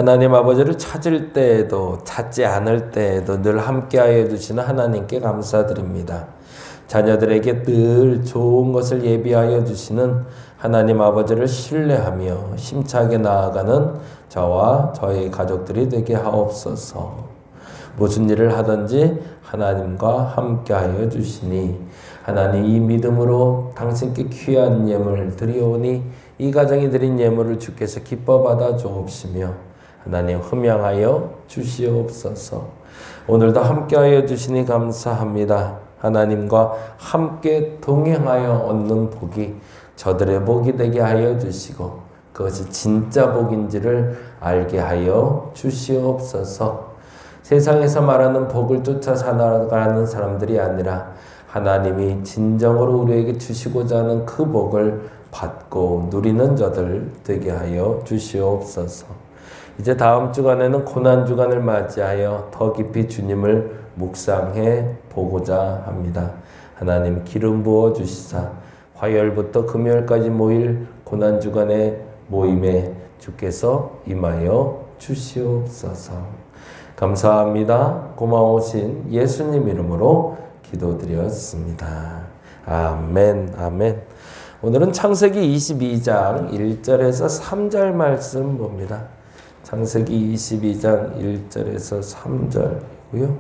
하나님 아버지를 찾을 때에도 찾지 않을 때에도 늘 함께하여 주시는 하나님께 감사드립니다. 자녀들에게 늘 좋은 것을 예비하여 주시는 하나님 아버지를 신뢰하며 힘차게 나아가는 저와 저희 가족들이 되게 하옵소서. 무슨 일을 하든지 하나님과 함께하여 주시니 하나님 이 믿음으로 당신께 귀한 예물을 드리오니 이 가정이 드린 예물을 주께서 기뻐 받아 주옵시며 하나님 흠양하여 주시옵소서. 오늘도 함께하여 주시니 감사합니다. 하나님과 함께 동행하여 얻는 복이 저들의 복이 되게 하여 주시고 그것이 진짜 복인지를 알게 하여 주시옵소서. 세상에서 말하는 복을 쫓아 살아가는 사람들이 아니라 하나님이 진정으로 우리에게 주시고자 하는 그 복을 받고 누리는 자들 되게 하여 주시옵소서. 이제 다음 주간에는 고난주간을 맞이하여 더 깊이 주님을 묵상해 보고자 합니다. 하나님 기름 부어 주시사 화요일부터 금요일까지 모일 고난주간의 모임에 주께서 임하여 주시옵소서. 감사합니다. 고마우신 예수님 이름으로 기도드렸습니다. 아멘, 아멘. 오늘은 창세기 22장 1절에서 3절 말씀 봅니다. 창세기 22장 1절에서 3절이고요.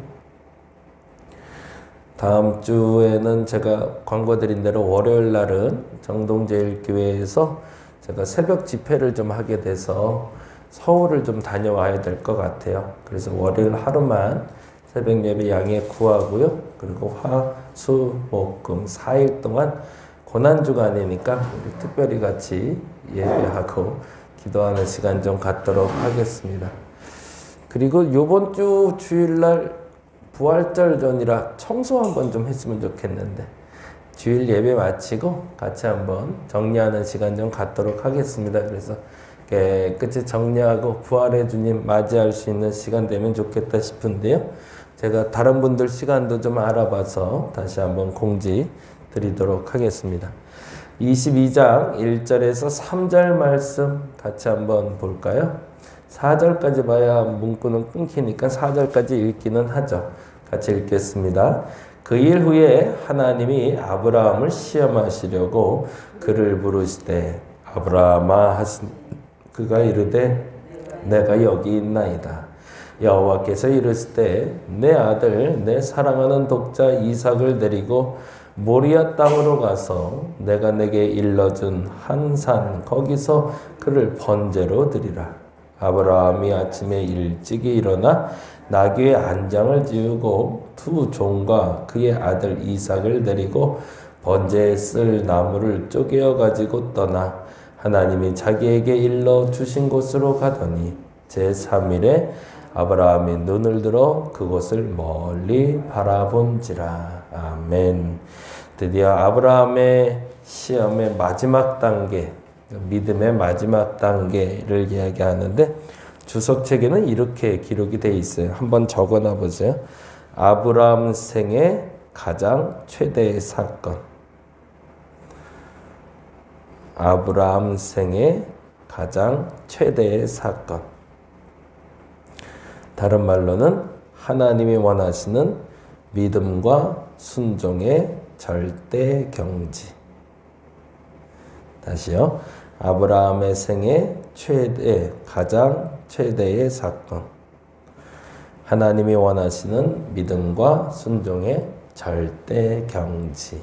다음 주에는 제가 광고드린 대로 월요일 날은 정동제일교회에서 제가 새벽 집회를 좀 하게 돼서 서울을 좀 다녀와야 될 것 같아요. 그래서 월요일 하루만 새벽 예배 양해 구하고요. 그리고 화, 수, 목, 금 4일 동안 고난주간이니까 우리 특별히 같이 예배하고 기도하는 시간 좀 갖도록 하겠습니다. 그리고 요번 주 주일날 부활절 전이라 청소 한번 좀 했으면 좋겠는데 주일 예배 마치고 같이 한번 정리하는 시간 좀 갖도록 하겠습니다. 그래서 깨끗이 정리하고 부활의 주님 맞이할 수 있는 시간 되면 좋겠다 싶은데요. 제가 다른 분들 시간도 좀 알아봐서 다시 한번 공지 드리도록 하겠습니다. 22장 1절에서 3절 말씀 같이 한번 볼까요? 4절까지 봐야 문구는 끊기니까 4절까지 읽기는 하죠. 같이 읽겠습니다. 그 일 후에 하나님이 아브라함을 시험하시려고 그를 부르시되 아브라함아 하신 그가 이르되 내가 여기 있나이다. 여호와께서 이르시되 내 아들 내 사랑하는 독자 이삭을 데리고 모리아 땅으로 가서 내가 내게 일러준 한 산 거기서 그를 번제로 드리라. 아브라함이 아침에 일찍이 일어나 나귀의 안장을 지우고 두 종과 그의 아들 이삭을 데리고 번제에 쓸 나무를 쪼개어 가지고 떠나 하나님이 자기에게 일러 주신 곳으로 가더니 제3일에 아브라함이 눈을 들어 그곳을 멀리 바라본지라. 아멘. 드디어 아브라함의 시험의 마지막 단계, 믿음의 마지막 단계를 이야기하는데 주석책에는 이렇게 기록이 되어 있어요. 한번 적어놔 보세요. 아브라함 생의 가장 최대의 사건. 아브라함 생의 가장 최대의 사건. 다른 말로는 하나님이 원하시는 믿음과 순종의 절대 경지. 다시요. 아브라함의 생애 가장 최대의 사건. 하나님이 원하시는 믿음과 순종의 절대 경지.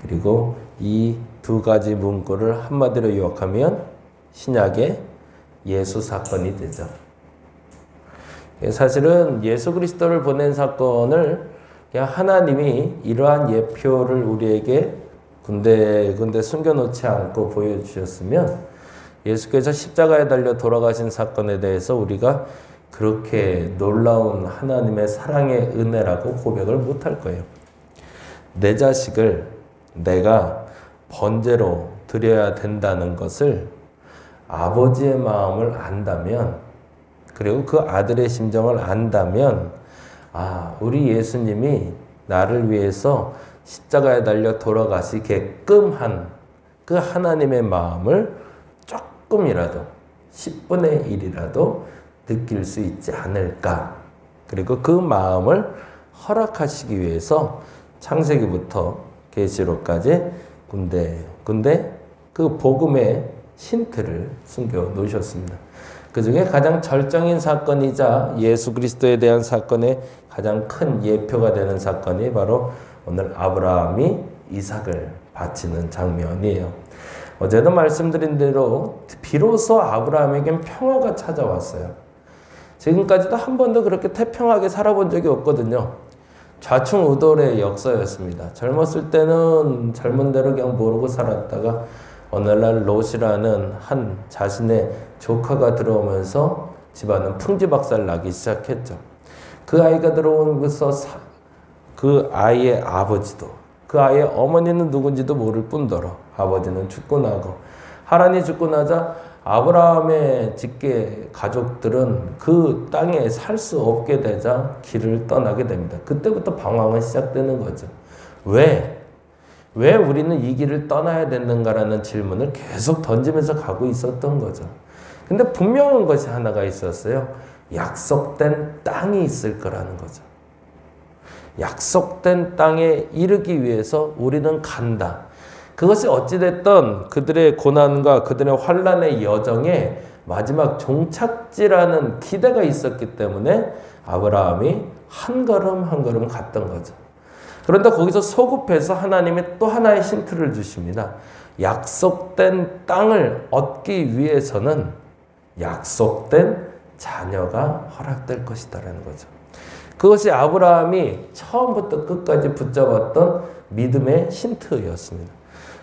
그리고 이 두 가지 문구를 한마디로 요약하면 신약의 예수 사건이 되죠. 사실은 예수 그리스도를 보낸 사건을 그냥 하나님이 이러한 예표를 우리에게 군데 숨겨놓지 않고 보여주셨으면 예수께서 십자가에 달려 돌아가신 사건에 대해서 우리가 그렇게 놀라운 하나님의 사랑의 은혜라고 고백을 못할 거예요. 내 자식을 내가 번제로 드려야 된다는 것을 아버지의 마음을 안다면, 그리고 그 아들의 심정을 안다면, 우리 예수님이 나를 위해서 십자가에 달려 돌아가시게끔 한 그 하나님의 마음을 조금이라도 10분의 1이라도 느낄 수 있지 않을까. 그리고 그 마음을 허락하시기 위해서 창세기부터 계시록까지 군데 그 복음의 힌트를 숨겨 놓으셨습니다. 그 중에 가장 절정인 사건이자 예수 그리스도에 대한 사건의 가장 큰 예표가 되는 사건이 바로 오늘 아브라함이 이삭을 바치는 장면이에요. 어제도 말씀드린 대로 비로소 아브라함에겐 평화가 찾아왔어요. 지금까지도 한 번도 그렇게 태평하게 살아본 적이 없거든요. 좌충우돌의 역사였습니다. 젊었을 때는 젊은 대로 그냥 모르고 살았다가 오늘날 롯이라는 한 자신의 조카가 들어오면서 집안은 풍지박살 나기 시작했죠. 그 아이가 들어오면서 그 아이의 아버지도 그 아이의 어머니는 누군지도 모를 뿐더러 아버지는 죽고 나고 하란이 죽고 나자 아브라함의 직계 가족들은 그 땅에 살 수 없게 되자 길을 떠나게 됩니다. 그때부터 방황은 시작되는 거죠. 왜 우리는 이 길을 떠나야 되는가라는 질문을 계속 던지면서 가고 있었던 거죠. 근데 분명한 것이 하나가 있었어요. 약속된 땅이 있을 거라는 거죠. 약속된 땅에 이르기 위해서 우리는 간다. 그것이 어찌됐든 그들의 고난과 그들의 환난의 여정에 마지막 종착지라는 기대가 있었기 때문에 아브라함이 한 걸음 한 걸음 갔던 거죠. 그런데 거기서 소급해서 하나님이 또 하나의 힌트를 주십니다. 약속된 땅을 얻기 위해서는 약속된 자녀가 허락될 것이다라는 거죠. 그것이 아브라함이 처음부터 끝까지 붙잡았던 믿음의 힌트였습니다.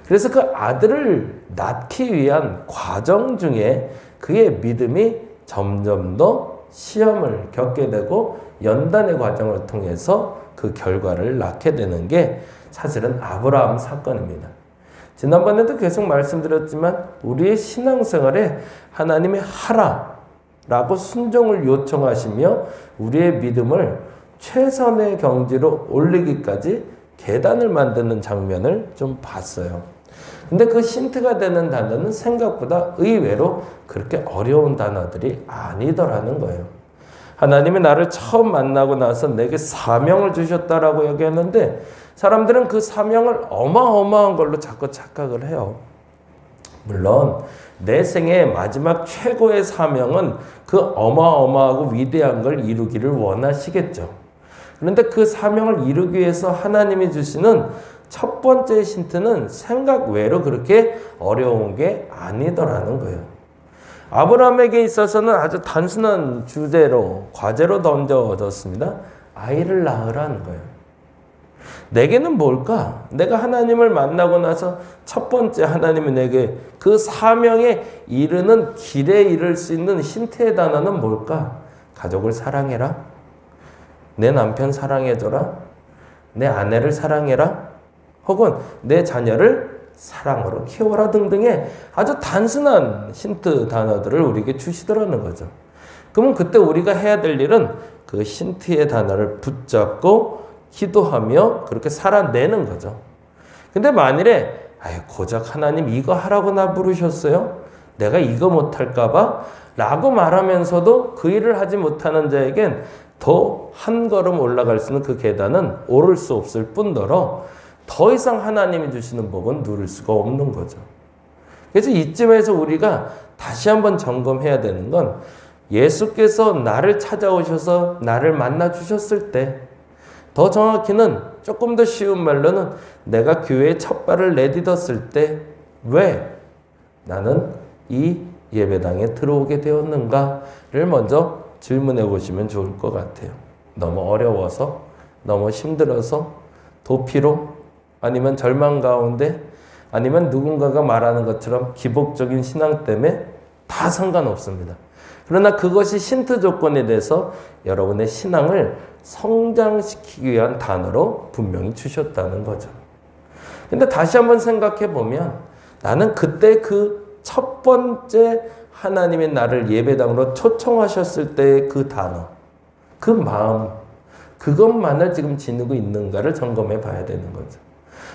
그래서 그 아들을 낳기 위한 과정 중에 그의 믿음이 점점 더 시험을 겪게 되고 연단의 과정을 통해서 그 결과를 낳게 되는 게 사실은 아브라함 사건입니다. 지난번에도 계속 말씀드렸지만 우리의 신앙생활에 하나님이 하라라고 순종을 요청하시며 우리의 믿음을 최선의 경지로 올리기까지 계단을 만드는 장면을 좀 봤어요. 근데 그 힌트가 되는 단어는 생각보다 의외로 그렇게 어려운 단어들이 아니더라는 거예요. 하나님이 나를 처음 만나고 나서 내게 사명을 주셨다라고 얘기했는데 사람들은 그 사명을 어마어마한 걸로 자꾸 착각을 해요. 물론 내 생의 마지막 최고의 사명은 그 어마어마하고 위대한 걸 이루기를 원하시겠죠. 그런데 그 사명을 이루기 위해서 하나님이 주시는 첫 번째 힌트는 생각 외로 그렇게 어려운 게 아니더라는 거예요. 아브라함에게 있어서는 아주 단순한 주제로, 과제로 던져졌습니다. 아이를 낳으라는 거예요. 내게는 뭘까? 내가 하나님을 만나고 나서 첫 번째 하나님이 내게 그 사명에 이르는 길에 이를 수 있는 힌트의 단어는 뭘까? 가족을 사랑해라. 내 남편 사랑해줘라. 내 아내를 사랑해라. 혹은 내 자녀를 사랑으로 키워라 등등의 아주 단순한 힌트 단어들을 우리에게 주시더라는 거죠. 그러면 그때 우리가 해야 될 일은 그 힌트의 단어를 붙잡고 기도하며 그렇게 살아내는 거죠. 근데 만일에 고작 하나님 이거 하라고 나 부르셨어요? 내가 이거 못할까봐? 라고 말하면서도 그 일을 하지 못하는 자에겐 더 한 걸음 올라갈 수 있는 그 계단은 오를 수 없을 뿐더러 더 이상 하나님이 주시는 복은 누릴 수가 없는 거죠. 그래서 이쯤에서 우리가 다시 한번 점검해야 되는 건 예수께서 나를 찾아오셔서 나를 만나 주셨을 때, 더 정확히는 조금 더 쉬운 말로는 내가 교회에 첫 발을 내딛었을 때 왜 나는 이 예배당에 들어오게 되었는가를 먼저 질문해 보시면 좋을 것 같아요. 너무 어려워서, 너무 힘들어서, 도피로, 아니면 절망 가운데, 아니면 누군가가 말하는 것처럼 기복적인 신앙 때문에 다 상관없습니다. 그러나 그것이 힌트 조건에 대해서 여러분의 신앙을 성장시키기 위한 단어로 분명히 주셨다는 거죠. 근데 다시 한번 생각해 보면 나는 그때 그 첫 번째 하나님이 나를 예배당으로 초청하셨을 때의 그 단어, 그 마음, 그것만을 지금 지니고 있는가를 점검해 봐야 되는 거죠.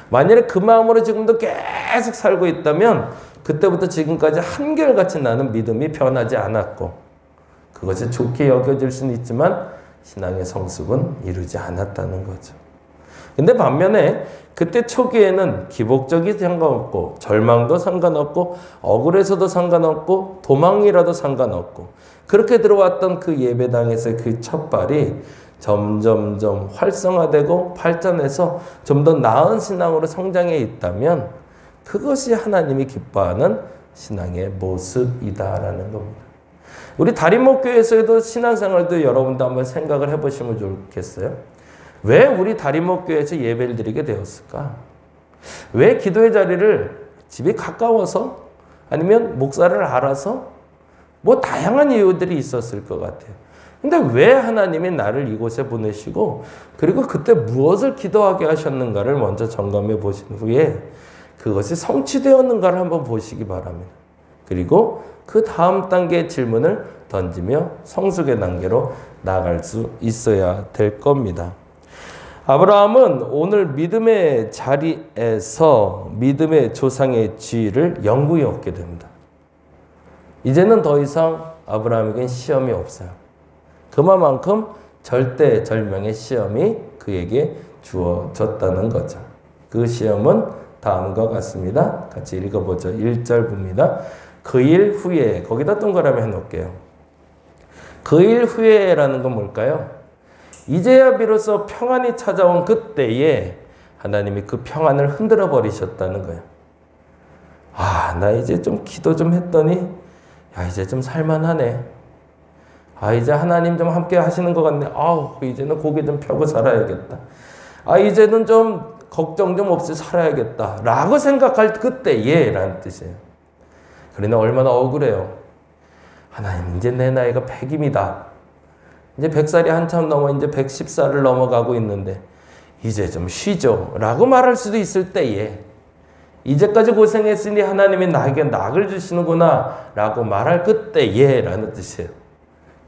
만약에 그 마음으로 지금도 계속 살고 있다면 그때부터 지금까지 한결같이 나는 믿음이 변하지 않았고 그것이 좋게 여겨질 수는 있지만 신앙의 성숙은 이루지 않았다는 거죠. 근데 반면에 그때 초기에는 기복적이 상관없고 절망도 상관없고 억울해서도 상관없고 도망이라도 상관없고 그렇게 들어왔던 그 예배당에서의 그 첫발이 점점점 활성화되고 발전해서 좀 더 나은 신앙으로 성장해 있다면 그것이 하나님이 기뻐하는 신앙의 모습이다라는 겁니다. 우리 다림목교회에서도 신앙생활도 여러분도 한번 생각을 해보시면 좋겠어요. 왜 우리 다림목교회에서 예배를 드리게 되었을까? 왜 기도의 자리를 집이 가까워서 아니면 목사를 알아서 뭐 다양한 이유들이 있었을 것 같아요. 근데 왜 하나님이 나를 이곳에 보내시고 그리고 그때 무엇을 기도하게 하셨는가를 먼저 점검해 보신 후에 그것이 성취되었는가를 한번 보시기 바랍니다. 그리고 그 다음 단계의 질문을 던지며 성숙의 단계로 나아갈 수 있어야 될 겁니다. 아브라함은 오늘 믿음의 자리에서 믿음의 조상의 지위를 영구히 얻게 됩니다. 이제는 더 이상 아브라함에겐 시험이 없어요. 그만큼 절대절명의 시험이 그에게 주어졌다는 거죠. 그 시험은 다음과 같습니다. 같이 읽어보죠. 1절 봅니다. 그 일 후에, 거기다 동그라미 해놓을게요. 그 일 후에라는 건 뭘까요? 이제야 비로소 평안이 찾아온 그때에 하나님이 그 평안을 흔들어 버리셨다는 거예요. 아, 나 이제 좀 기도 좀 했더니 야, 이제 좀 살만하네. 아, 이제 하나님 좀 함께 하시는 것 같네. 아우, 이제는 고개 좀 펴고 살아야겠다. 아, 이제는 좀 걱정 좀 없이 살아야겠다. 라고 생각할 그때에 라는 뜻이에요. 그러나 얼마나 억울해요. 하나님, 이제 내 나이가 100입니다. 이제 100살이 한참 넘어 이제 110살을 넘어가고 있는데 이제 좀 쉬죠. 라고 말할 수도 있을 때에 이제까지 고생했으니 하나님이 나에게 낙을 주시는구나 라고 말할 그때에 라는 뜻이에요.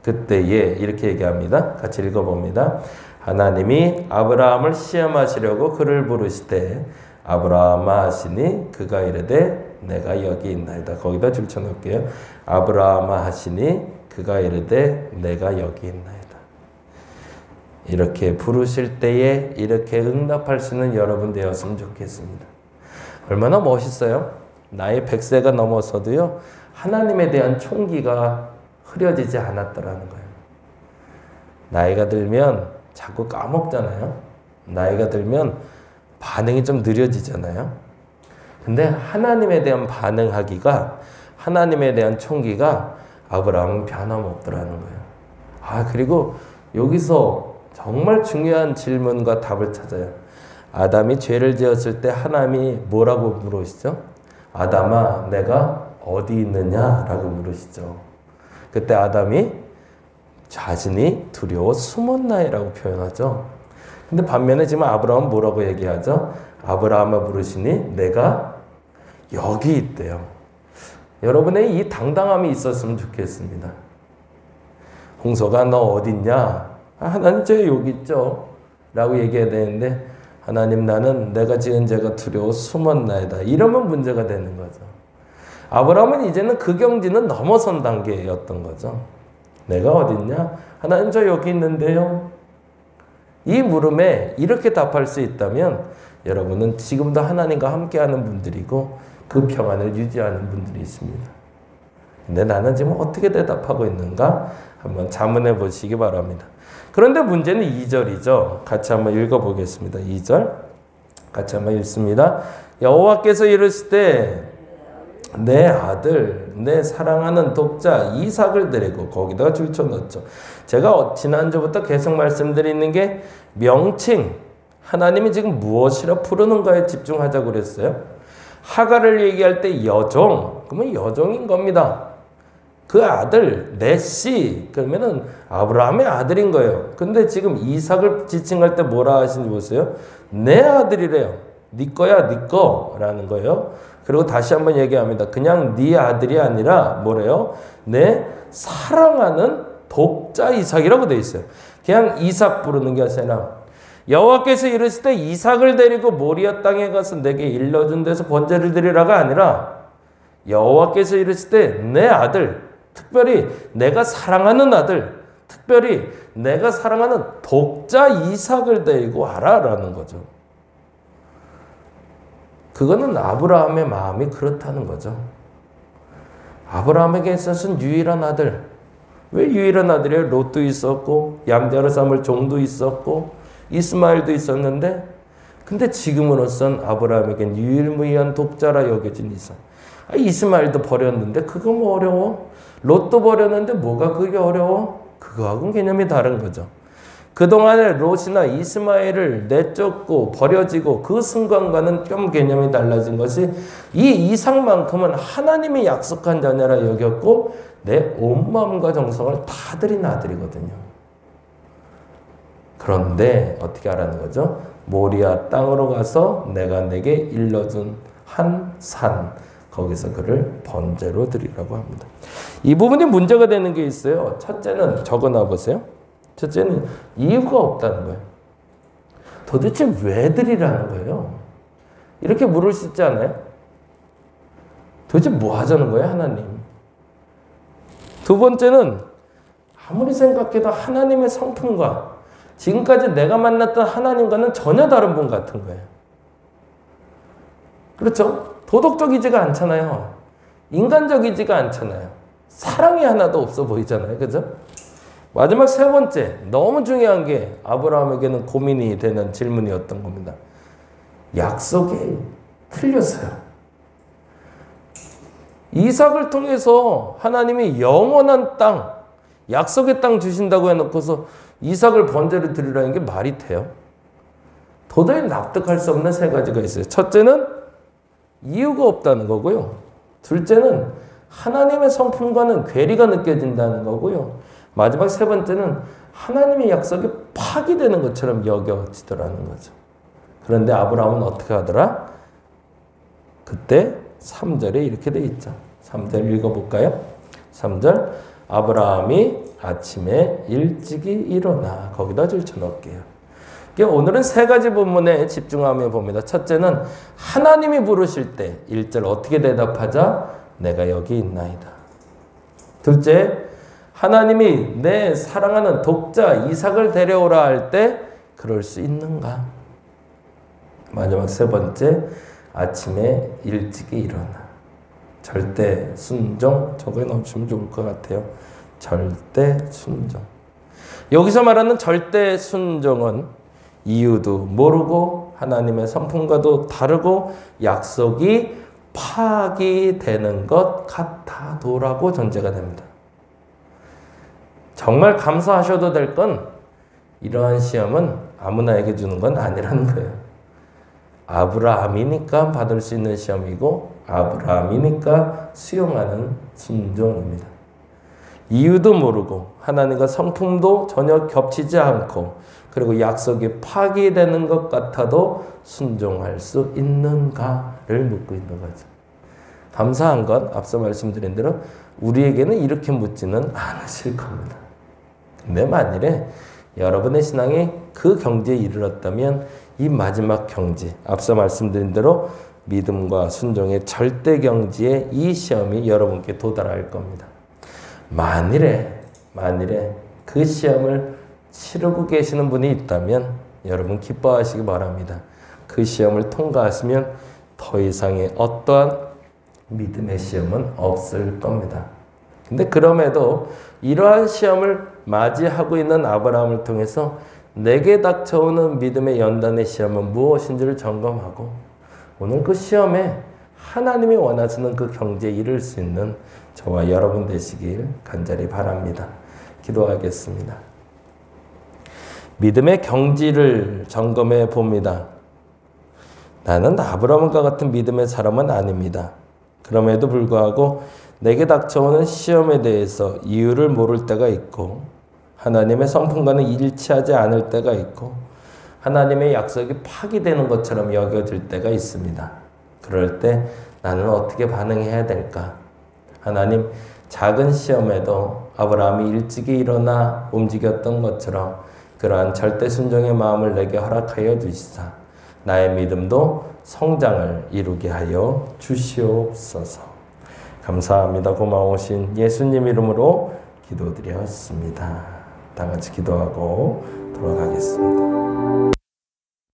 그때에 이렇게 얘기합니다. 같이 읽어봅니다. 하나님이 아브라함을 시험하시려고 그를 부르시되 아브라함아 하시니 그가 이르되 내가 여기 있나이다. 거기다 줄쳐놓을게요. 아브라함아 하시니 그가 이르되 내가 여기 있나이다. 이렇게 부르실 때에 이렇게 응답할 수 있는 여러분 되었으면 좋겠습니다. 얼마나 멋있어요? 나이 100세가 넘어서도요. 하나님에 대한 총기가 흐려지지 않았더라는 거예요. 나이가 들면 자꾸 까먹잖아요. 나이가 들면 반응이 좀 느려지잖아요. 근데 하나님에 대한 반응하기가 하나님에 대한 총기가 아브라함은 변함없더라는 거예요. 아, 그리고 여기서 정말 중요한 질문과 답을 찾아요. 아담이 죄를 지었을 때 하나님이 뭐라고 물으시죠? 아담아, 내가 어디 있느냐라고 물으시죠. 그때 아담이 자신이 두려워 숨었나이라고 표현하죠. 근데 반면에 지금 아브라함은 뭐라고 얘기하죠? 아브라함아 부르시니 내가 여기 있대요. 여러분의 이 당당함이 있었으면 좋겠습니다. 홍소가 너 어딨냐? 아, 하나님 저 여기 있죠. 라고 얘기해야 되는데 하나님 나는 내가 지은 죄가 두려워 숨었나이다. 이러면 문제가 되는 거죠. 아브라함은 이제는 그 경지는 넘어선 단계였던 거죠. 내가 어딨냐? 하나님 저 여기 있는데요. 이 물음에 이렇게 답할 수 있다면 여러분은 지금도 하나님과 함께하는 분들이고 그 평안을 유지하는 분들이 있습니다. 근데 나는 지금 어떻게 대답하고 있는가? 한번 자문해 보시기 바랍니다. 그런데 문제는 2절이죠. 같이 한번 읽어보겠습니다. 2절 같이 한번 읽습니다. 여호와께서 이르시되 내 아들, 내 사랑하는 독자 이삭을 드리고 거기다가 줄쳐 넣었죠. 제가 지난주부터 계속 말씀드리는 게 명칭, 하나님이 지금 무엇이라 부르는가에 집중하자고 그랬어요. 하갈을 얘기할 때 여종, 그러면 여종인 겁니다. 그 아들, 넷시, 그러면은 아브라함의 아들인 거예요. 근데 지금 이삭을 지칭할 때 뭐라 하시는지 보세요. 내 아들이래요. 네 거야, 네 거라는 거예요. 그리고 다시 한번 얘기합니다. 그냥 네 아들이 아니라 뭐래요? 내 사랑하는 독자 이삭이라고 돼 있어요. 그냥 이삭 부르는 게 아니라 여호와께서 이르실 때 이삭을 데리고 모리아 땅에 가서 내게 일러준 데서 번제를 드리라가 아니라 여호와께서 이르실 때 내 아들, 특별히 내가 사랑하는 아들, 특별히 내가 사랑하는 독자 이삭을 데리고 와라라는 거죠. 그거는 아브라함의 마음이 그렇다는 거죠. 아브라함에게 있어서는 유일한 아들. 왜 유일한 아들이에요? 롯도 있었고 양자로 삼을 종도 있었고 이스마엘도 있었는데, 근데 지금으로선 아브라함에겐 유일무이한 독자라 여겨진 이삭. 이스마엘도 버렸는데 그거 뭐 어려워? 롯도 버렸는데 뭐가 그게 어려워? 그거하고는 개념이 다른 거죠. 그동안에 롯이나 이스마엘을 내쫓고 버려지고 그 순간과는 좀 개념이 달라진 것이, 이 이삭만큼은 하나님이 약속한 자녀라 여겼고 내 온 마음과 정성을 다 드린 아들이거든요. 그런데 어떻게 하라는 거죠? 모리아 땅으로 가서 내가 내게 일러준 한 산, 거기서 그를 번제로 드리라고 합니다. 이 부분이 문제가 되는 게 있어요. 첫째는 적어놔 보세요. 첫째는 이유가 없다는 거예요. 도대체 왜 드리라는 거예요? 이렇게 물을 수 있지 않아요? 도대체 뭐 하자는 거예요, 하나님? 두 번째는 아무리 생각해도 하나님의 성품과 지금까지 내가 만났던 하나님과는 전혀 다른 분 같은 거예요. 그렇죠? 도덕적이지가 않잖아요. 인간적이지가 않잖아요. 사랑이 하나도 없어 보이잖아요. 그죠? 마지막 세 번째, 너무 중요한 게 아브라함에게는 고민이 되는 질문이었던 겁니다. 약속이 틀렸어요. 이삭을 통해서 하나님이 영원한 땅, 약속의 땅 주신다고 해놓고서 이삭을 번제로 드리라는 게 말이 돼요? 도저히 납득할 수 없는 세 가지가 있어요. 첫째는 이유가 없다는 거고요. 둘째는 하나님의 성품과는 괴리가 느껴진다는 거고요. 마지막 세 번째는 하나님의 약속이 파기되는 것처럼 여겨지더라는 거죠. 그런데 아브라함은 어떻게 하더라? 그때 3절에 이렇게 돼 있죠. 3절 읽어볼까요? 3절, 아브라함이 아침에 일찍이 일어나. 거기다 줄쳐넣을게요. 오늘은 세 가지 부분에 집중하며 봅니다. 첫째는 하나님이 부르실 때 1절 어떻게 대답하자? 내가 여기 있나이다. 둘째, 하나님이 내 사랑하는 독자 이삭을 데려오라 할 때 그럴 수 있는가? 마지막 세 번째, 아침에 일찍이 일어나. 절대 순종, 저거에 넣으시면 좋을 것 같아요. 절대 순종. 여기서 말하는 절대 순종은 이유도 모르고 하나님의 성품과도 다르고 약속이 파기되는 것 같아도라고 전제가 됩니다. 정말 감사하셔도 될 건 이러한 시험은 아무나에게 주는 건 아니라는 거예요. 아브라함이니까 받을 수 있는 시험이고 아브라함이니까 수용하는 순종입니다. 이유도 모르고 하나님과 성품도 전혀 겹치지 않고 그리고 약속이 파기되는 것 같아도 순종할 수 있는가를 묻고 있는 거죠. 감사한 건 앞서 말씀드린 대로 우리에게는 이렇게 묻지는 않으실 겁니다. 근데 만일에 여러분의 신앙이 그 경지에 이르렀다면 이 마지막 경지, 앞서 말씀드린 대로 믿음과 순종의 절대 경지에 이 시험이 여러분께 도달할 겁니다. 만일에 그 시험을 치르고 계시는 분이 있다면 여러분 기뻐하시기 바랍니다. 그 시험을 통과하시면 더 이상의 어떠한 믿음의 시험은 없을 겁니다. 근데 그럼에도 이러한 시험을 맞이하고 있는 아브라함을 통해서 내게 닥쳐오는 믿음의 연단의 시험은 무엇인지를 점검하고 오늘 그 시험에 하나님이 원하시는 그 경지에 이를 수 있는 저와 여러분 되시길 간절히 바랍니다. 기도하겠습니다. 믿음의 경지를 점검해 봅니다. 나는 아브라함과 같은 믿음의 사람은 아닙니다. 그럼에도 불구하고 내게 닥쳐오는 시험에 대해서 이유를 모를 때가 있고 하나님의 성품과는 일치하지 않을 때가 있고 하나님의 약속이 파기되는 것처럼 여겨질 때가 있습니다. 그럴 때 나는 어떻게 반응해야 될까? 하나님, 작은 시험에도 아브라함이 일찍이 일어나 움직였던 것처럼 그러한 절대 순종의 마음을 내게 허락하여 주시사 나의 믿음도 성장을 이루게 하여 주시옵소서. 감사합니다. 고마우신 예수님 이름으로 기도드렸습니다. 다 같이 기도하고 돌아가겠습니다.